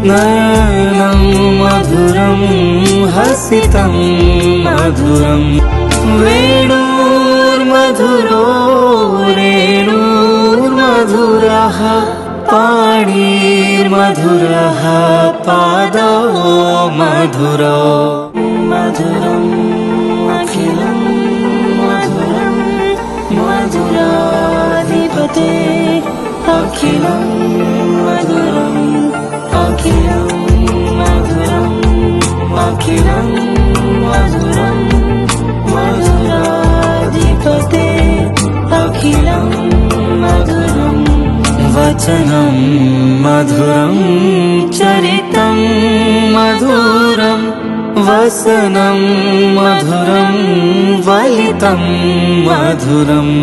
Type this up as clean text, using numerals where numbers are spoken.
नयनं मधुरं हसितं मधुरं वेणुर्मधुरो रेणुर्मधुरः पाणिर्मधुरः पादो मधुरो मधुरम् अखिलं मधुरं मधुराधिपते अखिलं मधुरम् अखिलं मधुरम् अखिलं मधुरं मधुराधिपते अखिलं मधुरम् वचनं मधुरं चरितं मधुरं वसनं मधुरं वलितं मधुरम्